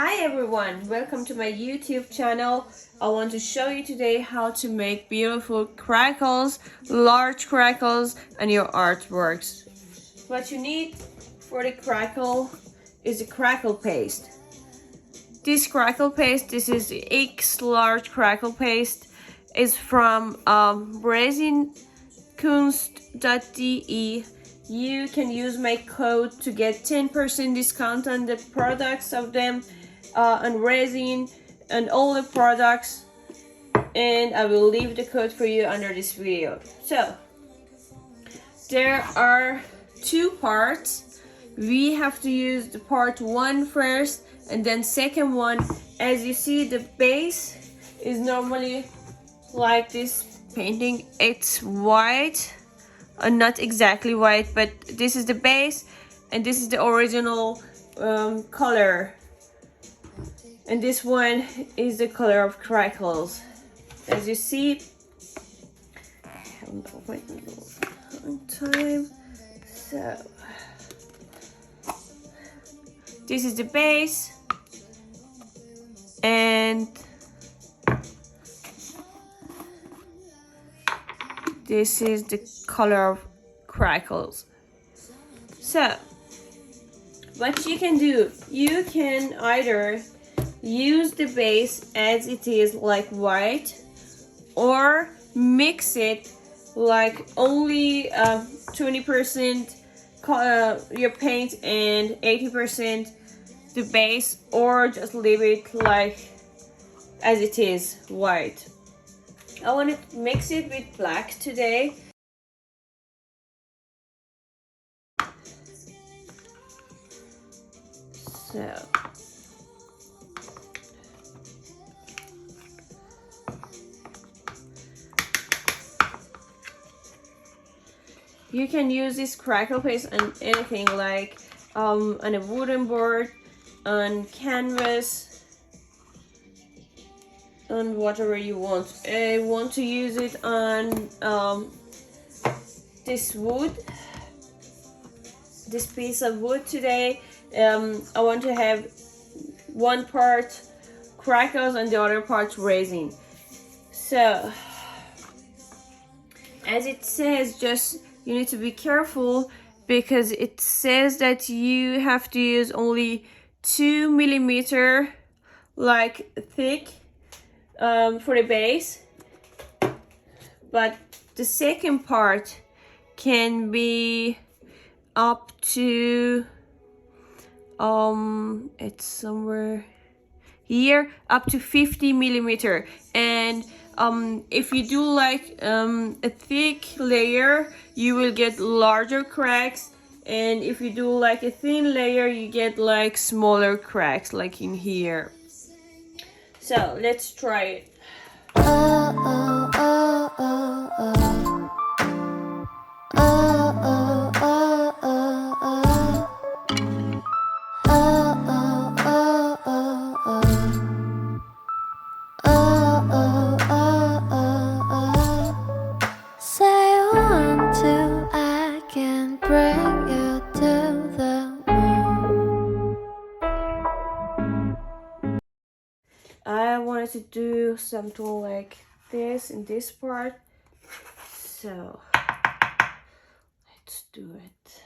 Hi everyone, welcome to my YouTube channel. I want to show you today how to make beautiful crackles, large crackles, and your artworks. What you need for the crackle is a crackle paste. This crackle paste, this is the X large crackle paste, is from resinkunst.de. You can use my code to get 10% discount on the products of them, on resin and all the products, and I will leave the code for you under this video. So there are two parts. We have to use the part 1 first and then second one. As you see, the base is normally like this painting. It's white, not exactly white, but this is the base and this is the original color, and this one is the color of crackles. As you see, I haven't opened it on time. So this is the base, and this is the color of crackles. So what you can do, you can either use the base as it is like white, or mix it like only 20% your paint and 80% the base, or just leave it like as it is white. I want to mix it with black today. So you can use this crackle paste on anything, like on a wooden board, on canvas, on whatever you want. I want to use it on this wood, this piece of wood today. I want to have one part crackles and the other part resin. So as it says, just you need to be careful because it says that you have to use only 2 millimeter like thick for the base, but the second part can be up to it's somewhere here, up to 50 millimeter. And if you do like a thick layer, you will get larger cracks, and if you do like a thin layer, you get like smaller cracks, like in here. So let's try it. I wanted to do something like this in this part, so let's do it.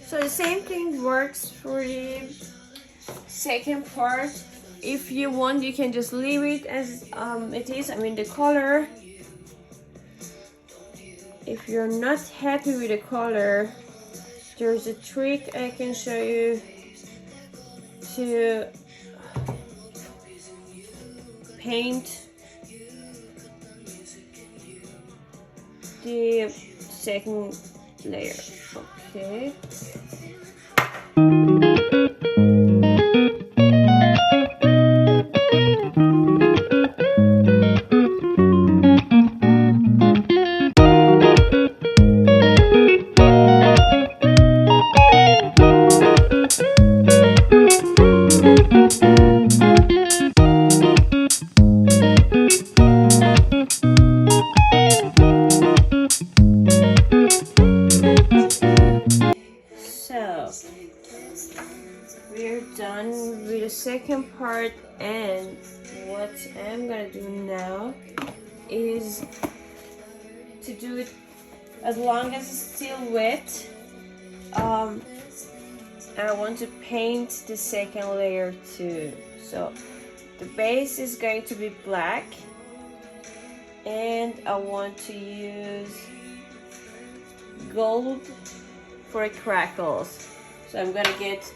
So the same thing works for the second part. If you want, you can just leave it as it is, I mean the color. If you're not happy with the color, there's a trick I can show you to paint the second layer. Okay. So we're done with the second part, and what I'm gonna do now is to do it as long as it's still wet. I want to paint the second layer too. So the base is going to be black, and I want to use gold for crackles. So I'm gonna get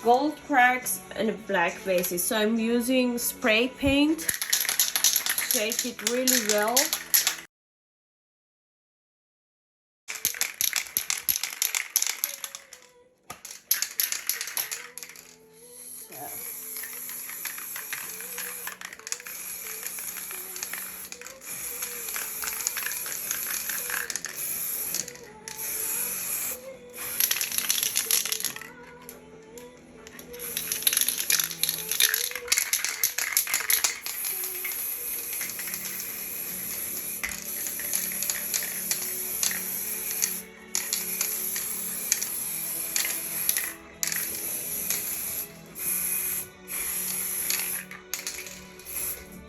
gold cracks and a black basis. So I'm using spray paint. Shake it really well.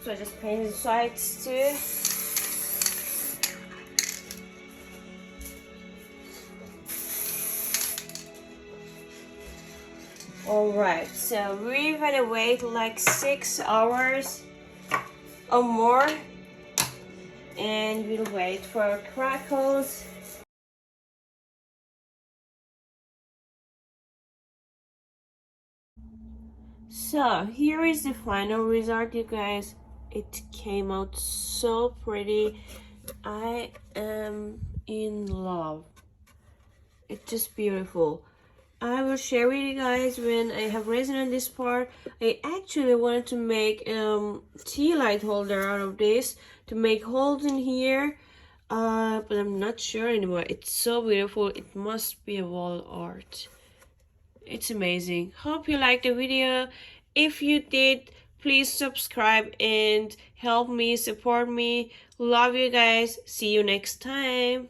So I just painted the sides too. Alright, so we're gonna wait like 6 hours or more, and we'll wait for our crackles. So here is the final result, you guys. It came out so pretty. I am in love. It's just beautiful. I will share with you guys when I have resin on this part. I actually wanted to make tea light holder out of this to make holes in here, but I'm not sure anymore. It's so beautiful. It must be a wall art. It's amazing. Hope you liked the video. If you did, please subscribe and help me, support me. Love you guys. See you next time.